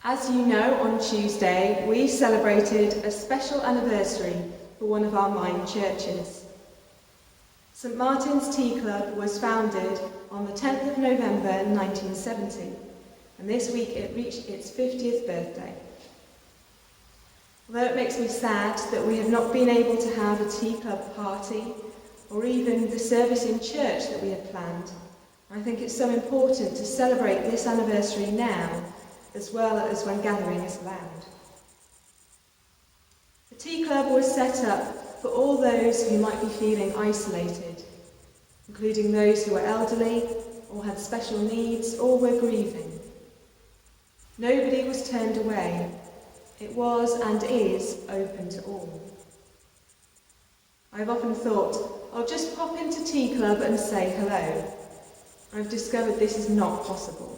As you know, on Tuesday we celebrated a special anniversary for one of our Mine churches. St Martin's Tea Club was founded on the 10th of November 1970, and this week it reached its 50th birthday. Although it makes me sad that we have not been able to have a tea club party or even the service in church that we had planned, I think it's so important to celebrate this anniversary now, as well as when gathering is allowed. The tea club was set up for all those who might be feeling isolated, including those who were elderly or had special needs or were grieving. Nobody was turned away. It was and is open to all. I've often thought, I'll just pop into tea club and say hello. I've discovered this is not possible.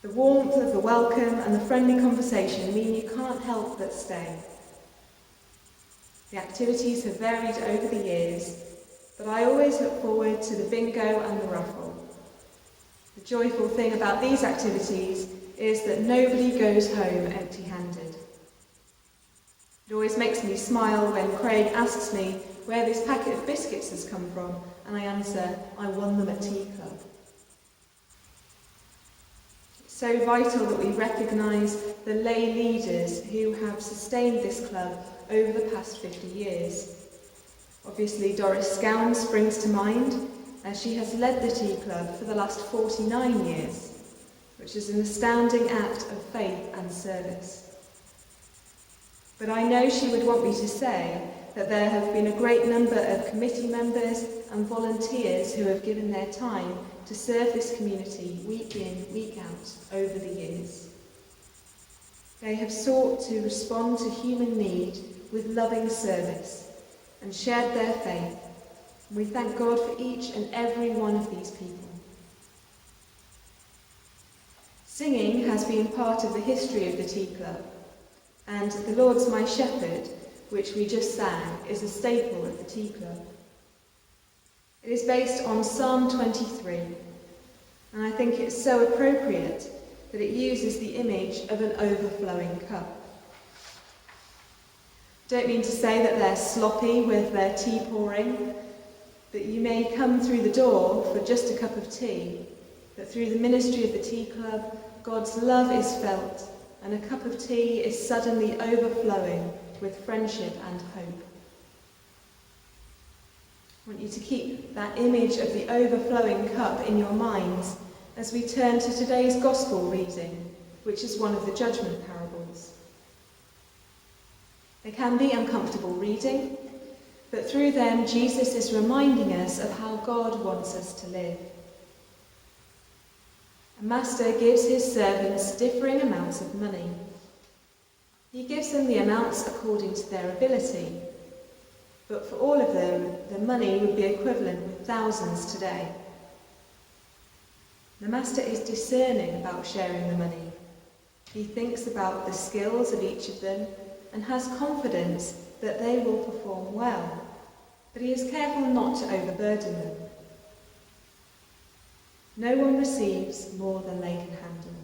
The warmth of the welcome and the friendly conversation mean you can't help but stay. The activities have varied over the years, but I always look forward to the bingo and the raffle. The joyful thing about these activities is that nobody goes home empty-handed. It always makes me smile when Craig asks me where this packet of biscuits has come from, and I answer, I won them at tea club. It's so vital that we recognise the lay leaders who have sustained this club over the past 50 years. Obviously, Doris Scowen springs to mind, as she has led the tea club for the last 49 years, which is an astounding act of faith and service. But I know she would want me to say that there have been a great number of committee members and volunteers who have given their time to serve this community week in, week out over the years. They have sought to respond to human need with loving service and shared their faith. And we thank God for each and every one of these people. Singing has been part of the history of the tea club, and The Lord's My Shepherd, which we just sang, is a staple of the tea club. It is based on Psalm 23, and I think it's so appropriate that it uses the image of an overflowing cup. Don't mean to say that they're sloppy with their tea pouring, that you may come through the door for just a cup of tea, but through the ministry of the tea club, God's love is felt, and a cup of tea is suddenly overflowing with friendship and hope. I want you to keep that image of the overflowing cup in your minds as we turn to today's Gospel reading, which is one of the judgment parables. They can be uncomfortable reading, but through them Jesus is reminding us of how God wants us to live. A master gives his servants differing amounts of money. He gives them the amounts according to their ability, but for all of them, the money would be equivalent with thousands today. The master is discerning about sharing the money. He thinks about the skills of each of them and has confidence that they will perform well, but he is careful not to overburden them. No one receives more than they can handle.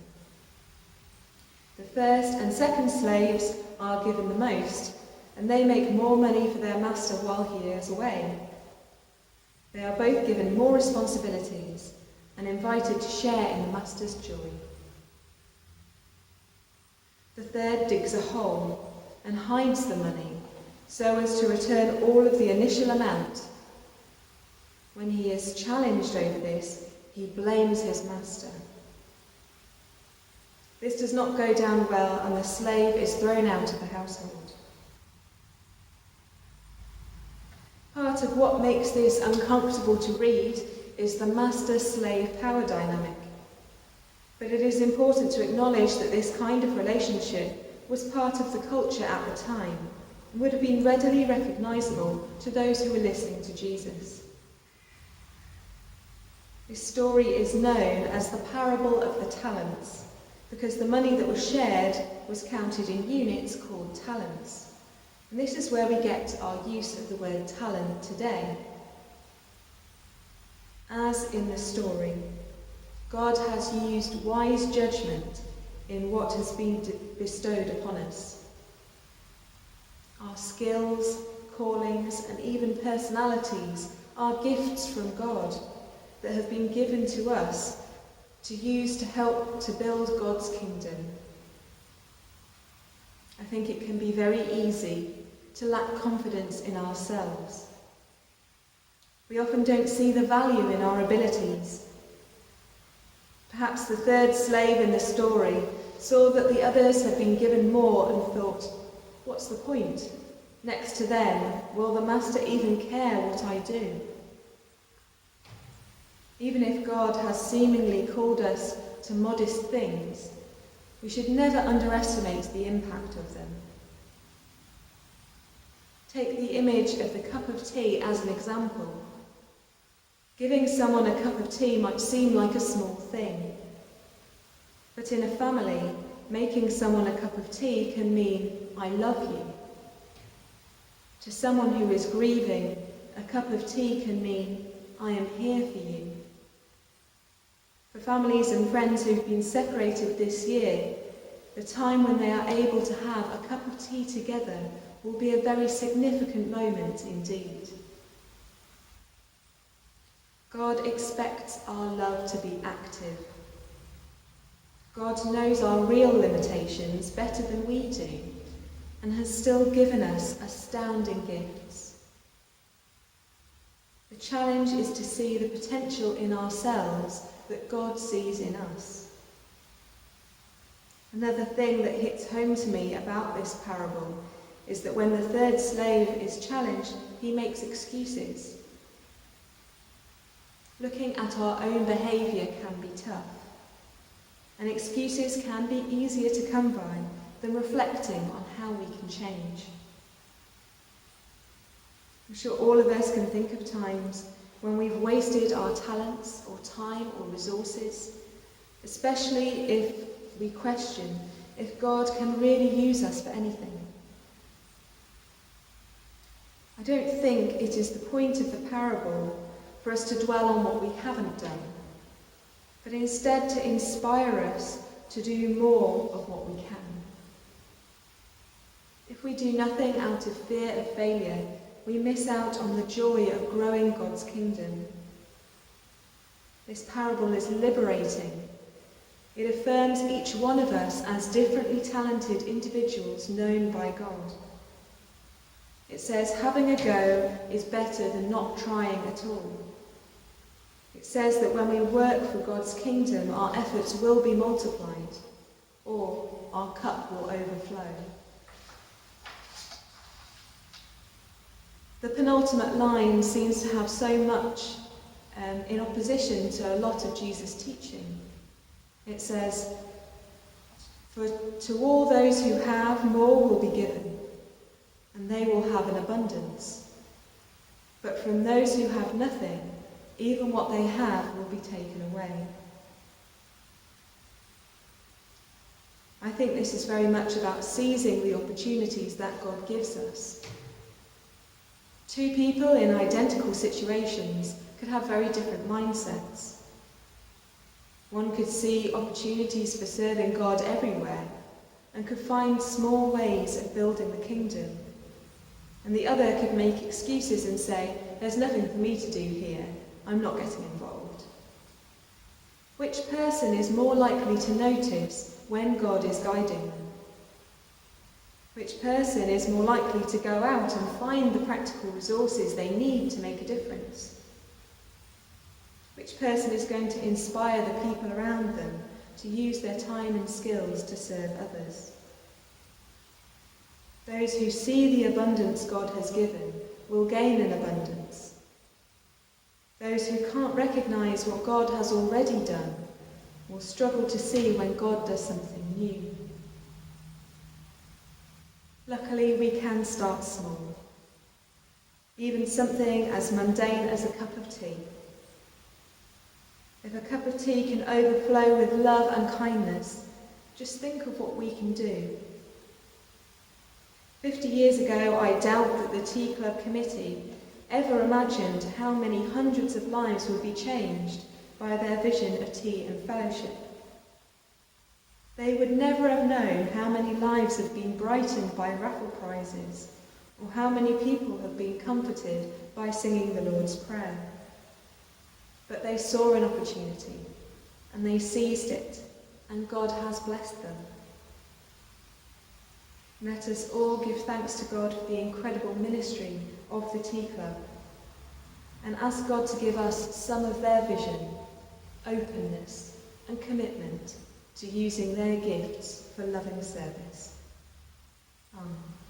The first and second slaves are given the most, and they make more money for their master while he is away. They are both given more responsibilities and invited to share in the master's joy. The third digs a hole and hides the money so as to return all of the initial amount. When he is challenged over this, he blames his master. This does not go down well, and the slave is thrown out of the household. Part of what makes this uncomfortable to read is the master-slave power dynamic. But it is important to acknowledge that this kind of relationship was part of the culture at the time and would have been readily recognisable to those who were listening to Jesus. This story is known as the parable of the talents, because the money that was shared was counted in units called talents. And this is where we get our use of the word talent today. As in the story, God has used wise judgment in what has been bestowed upon us. Our skills, callings, and even personalities are gifts from God that have been given to us to use to help to build God's kingdom. I think it can be very easy to lack confidence in ourselves. We often don't see the value in our abilities. Perhaps the third slave in the story saw that the others had been given more and thought, what's the point? Next to them, will the master even care what I do? Even if God has seemingly called us to modest things, we should never underestimate the impact of them. Take the image of the cup of tea as an example. Giving someone a cup of tea might seem like a small thing, but in a family, making someone a cup of tea can mean, I love you. To someone who is grieving, a cup of tea can mean, I am here for you. For families and friends who've been separated this year, the time when they are able to have a cup of tea together will be a very significant moment indeed. God expects our love to be active. God knows our real limitations better than we do, and has still given us astounding gifts. The challenge is to see the potential in ourselves that God sees in us. Another thing that hits home to me about this parable is that when the third slave is challenged, he makes excuses. Looking at our own behaviour can be tough, and excuses can be easier to come by than reflecting on how we can change. I'm sure all of us can think of times when we've wasted our talents or time or resources, especially if we question if God can really use us for anything. I don't think it is the point of the parable for us to dwell on what we haven't done, but instead to inspire us to do more of what we can. If we do nothing out of fear of failure, we miss out on the joy of growing God's kingdom. This parable is liberating. It affirms each one of us as differently talented individuals known by God. It says having a go is better than not trying at all. It says that when we work for God's kingdom, our efforts will be multiplied, or our cup will overflow. The penultimate line seems to have so much in opposition to a lot of Jesus' teaching. It says, "For to all those who have, more will be given, and they will have an abundance. But from those who have nothing, even what they have will be taken away." I think this is very much about seizing the opportunities that God gives us. Two people in identical situations could have very different mindsets. One could see opportunities for serving God everywhere and could find small ways of building the kingdom. And the other could make excuses and say, "There's nothing for me to do here, I'm not getting involved." Which person is more likely to notice when God is guiding them? Which person is more likely to go out and find the practical resources they need to make a difference? Which person is going to inspire the people around them to use their time and skills to serve others? Those who see the abundance God has given will gain an abundance. Those who can't recognise what God has already done will struggle to see when God does something new. Luckily, we can start small. Even something as mundane as a cup of tea. If a cup of tea can overflow with love and kindness, just think of what we can do. 50 years ago, I doubt that the Tea Club committee ever imagined how many hundreds of lives would be changed by their vision of tea and fellowship. They They would never have known how many lives have been brightened by raffle prizes, or how many people have been comforted by singing the Lord's Prayer. But they saw an opportunity, and they seized it, and God has blessed them. Let us all give thanks to God for the incredible ministry of the Tea Club, and ask God to give us some of their vision, openness, and commitment to using their gifts for loving service. Amen.